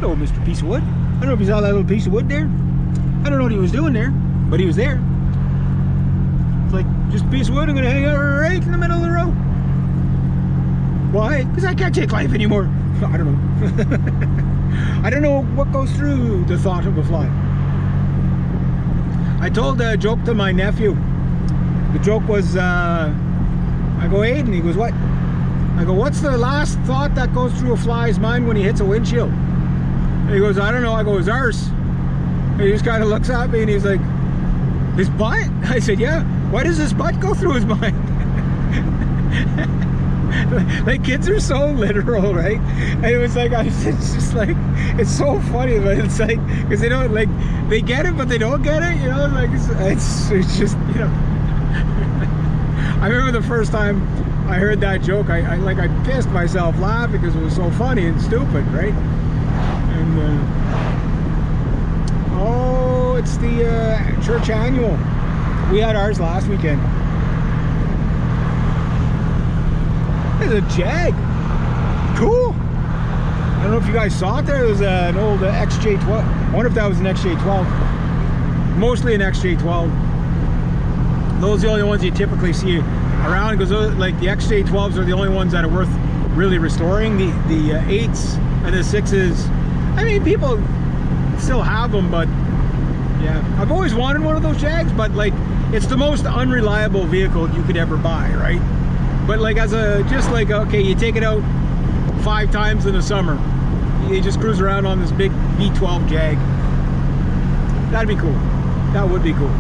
Hello, Mr. Piece of Wood. I don't know if you saw that little piece of wood there. I don't know what he was doing there, but he was there. It's like, just a piece of wood, I'm gonna hang out right in the middle of the road. Why? Because I can't take life anymore. I don't know. I don't know what goes through the thought of a fly. I told a joke to my nephew. The joke was, I go, Aiden, he goes, what? I go, what's the last thought that goes through a fly's mind when he hits a windshield? And he goes, I don't know. I go, his arse. And he just kind of looks at me and he's like, his butt? I said, yeah. Why does his butt go through his mind? Like, kids are so literal, right? And it was like, it's just like, it's so funny, but it's like, because they don't, like, they get it, but they don't get it, you know? Like, it's just, you know. I remember the first time I heard that joke, I pissed myself laughing because it was so funny and stupid, right? And, oh, it's the church annual. We had ours last weekend. There's a Jag. Cool. I don't know if you guys saw it there. There was an old XJ12. I wonder if that was an XJ12. Mostly an XJ12. Those are the only ones you typically see around, because like the XJ12s are the only ones that are worth really restoring. The 8s and the 6s, I mean, people still have them, but yeah, I've always wanted one of those Jags, but like, it's the most unreliable vehicle you could ever buy, right? But like, as a, just like, okay, you take it out 5 times in the summer, you just cruise around on this big V12 Jag. That'd be cool. That would be cool.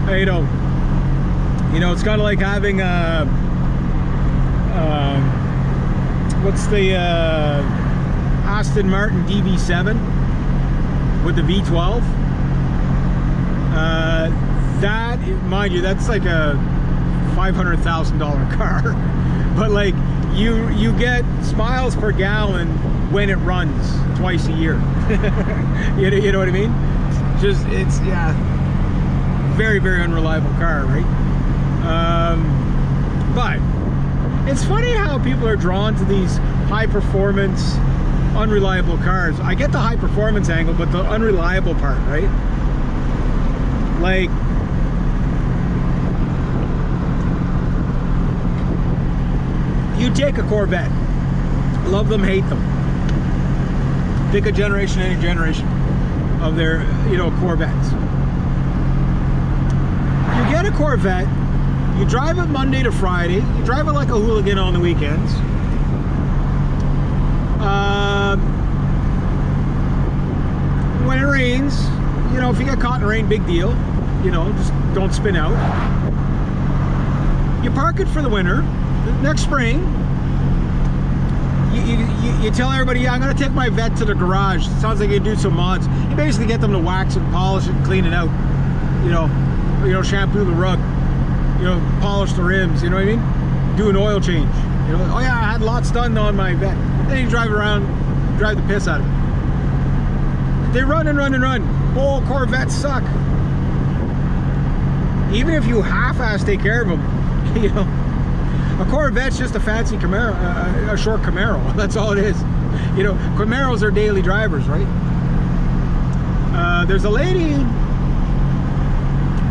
You know, it's kind of like having what's the Aston Martin DB7 with the V12. That, mind you, that's like a $500,000 car, but like you get miles per gallon when it runs twice a year. you know what I mean? Just, it's, yeah, very, very unreliable car, right? But it's funny how people are drawn to these high performance, unreliable cars. I get the high performance angle, but the unreliable part, right? Like, you take a Corvette, love them, hate them. Pick a generation, any generation of their, you know, Corvettes. You get a Corvette, you drive it Monday to Friday, you drive it like a hooligan on the weekends. When it rains, you know, if you get caught in the rain, big deal. You know, just don't spin out. You park it for the winter. Next spring, you tell everybody, yeah, I'm going to take my Vet to the garage. It sounds like you do some mods. You basically get them to wax it, polish it, and clean it out. You know, shampoo the rug. You know, polish the rims. You know what I mean? Do an oil change. You know, oh yeah, I had lots done on my Vet. Then you drive around, drive the piss out of it. They run and run and run. Oh, Corvettes suck. Even if you half-ass take care of them, you know. A Corvette's just a fancy Camaro, a short Camaro. That's all it is. You know, Camaros are daily drivers, right? There's a lady,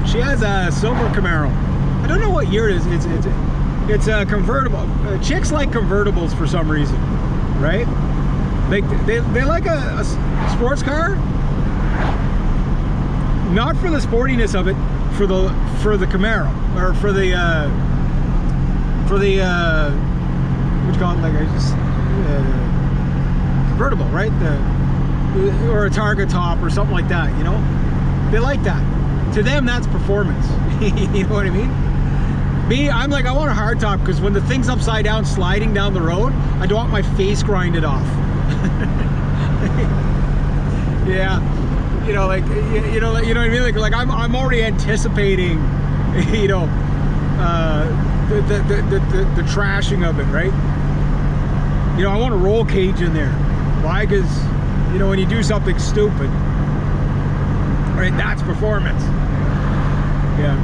she has a silver Camaro. I don't know what year it is. It's a convertible. Chicks like convertibles for some reason, right? They like a sports car, not for the sportiness of it, for the Camaro, or for the what you call it, like I just convertible, right? Or a Targa top or something like that, you know? They like that. To them, that's performance. You know what I mean? Me, I'm like, I want a hard top, because when the thing's upside down sliding down the road, I don't want my face grinded off. Yeah, you know, like, you know what I mean? Like I'm already anticipating, you know, the trashing of it, right? You know, I want a roll cage in there. Why? Because, you know, when you do something stupid, right, that's performance. Yeah.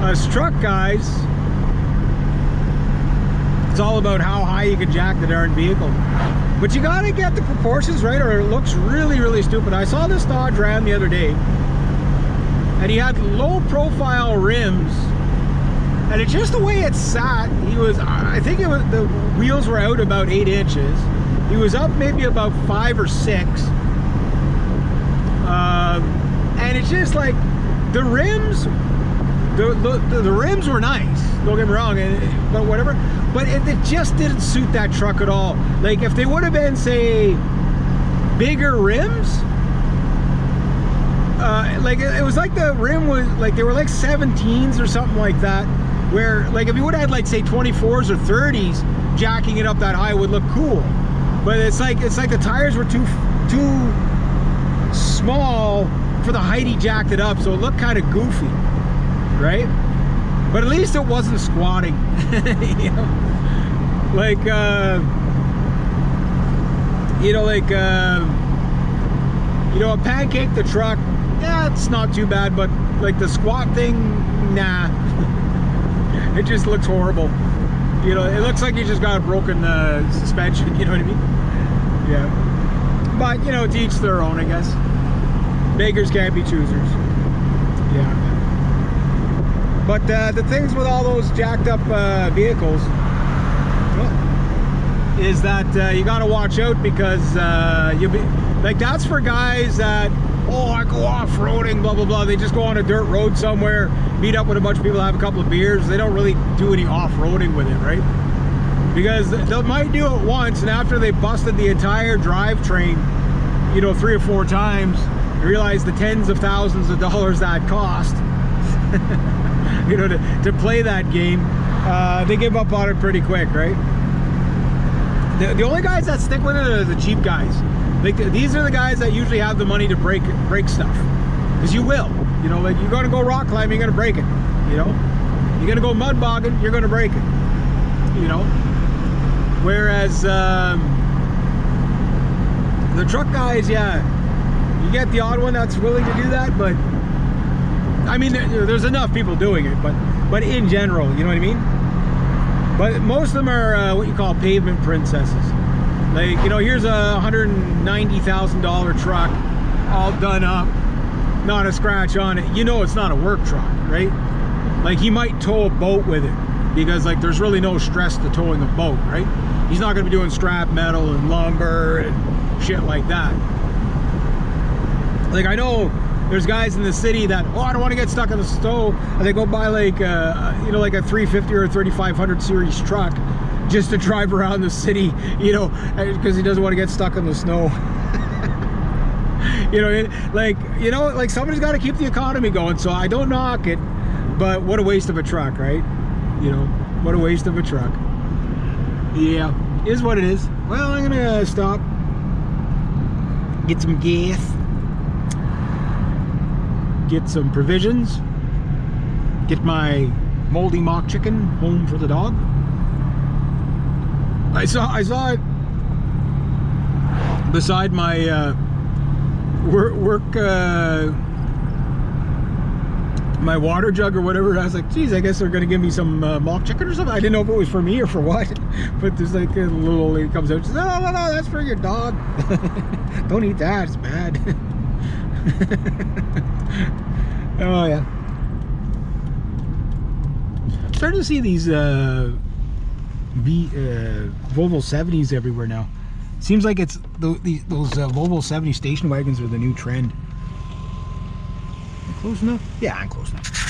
Us truck guys, It's all about how high you can jack the darn vehicle. But you gotta get the proportions right, or it looks really, really stupid. I saw this Dodge Ram the other day, and he had low profile rims, and it's just the way it sat. He was, I think it was, the wheels were out about 8 inches. He was up maybe about 5 or 6. And it's just like, the rims, the rims were nice, don't get me wrong, but whatever. But it just didn't suit that truck at all. Like, if they would have been, say, bigger rims, like, it was like the rim was, like, they were like 17s or something like that, where, like, if you would have had, like, say, 24s or 30s, jacking it up that high would look cool. But it's like the tires were too small for the height he jacked it up, so it looked kind of goofy, right? But at least it wasn't squatting. You know? Like, a pancake the truck, yeah, it's not too bad, but like the squat thing, nah. It just looks horrible. You know, it looks like you just got a broken suspension, you know what I mean? Yeah. But, you know, to each their own, I guess. Beggars can't be choosers. Yeah. But the things with all those jacked up vehicles is that you got to watch out, because you'll be like, that's for guys that, oh, I go off-roading, blah blah blah. They just go on a dirt road somewhere, meet up with a bunch of people, have a couple of beers. They don't really do any off-roading with it, right? Because they might do it once, and after they busted the entire drivetrain, you know, 3 or 4 times, you realize the tens of thousands of dollars that cost, you know, to play that game, they give up on it pretty quick, right? The only guys that stick with it are the cheap guys. Like, these are the guys that usually have the money to break stuff, because you will, you know, like, you're gonna go rock climbing, you're gonna break it, you know, you're gonna go mud bogging, you're gonna break it, you know. Whereas the truck guys, yeah, you get the odd one that's willing to do that, but I mean, there's enough people doing it, but in general, you know what I mean? But most of them are what you call pavement princesses. Like, you know, here's a $190,000 truck, all done up, not a scratch on it. You know it's not a work truck, right? Like, he might tow a boat with it, because, like, there's really no stress to towing a boat, right? He's not going to be doing scrap metal and lumber and shit like that. Like, I know there's guys in the city that, oh, I don't want to get stuck in the snow, and they go buy, like, you know, like a 350 or a 3500 series truck just to drive around the city, you know, because he doesn't want to get stuck in the snow. You know, like, somebody's got to keep the economy going, so I don't knock it, but what a waste of a truck, right? You know, what a waste of a truck. Yeah, is what it is. Well, I'm gonna stop, get some gas, get some provisions, get my moldy mock chicken home for the dog. I saw it beside my my water jug or whatever. I was like, geez, I guess they're gonna give me some mock chicken or something. I didn't know if it was for me or for what. But there's like a little old lady comes out and says, no, that's for your dog. Don't eat that, it's bad. Oh yeah. Starting to see these Volvo 70s everywhere now. Seems like it's those Volvo 70 station wagons are the new trend. Close enough? Yeah, I'm close enough.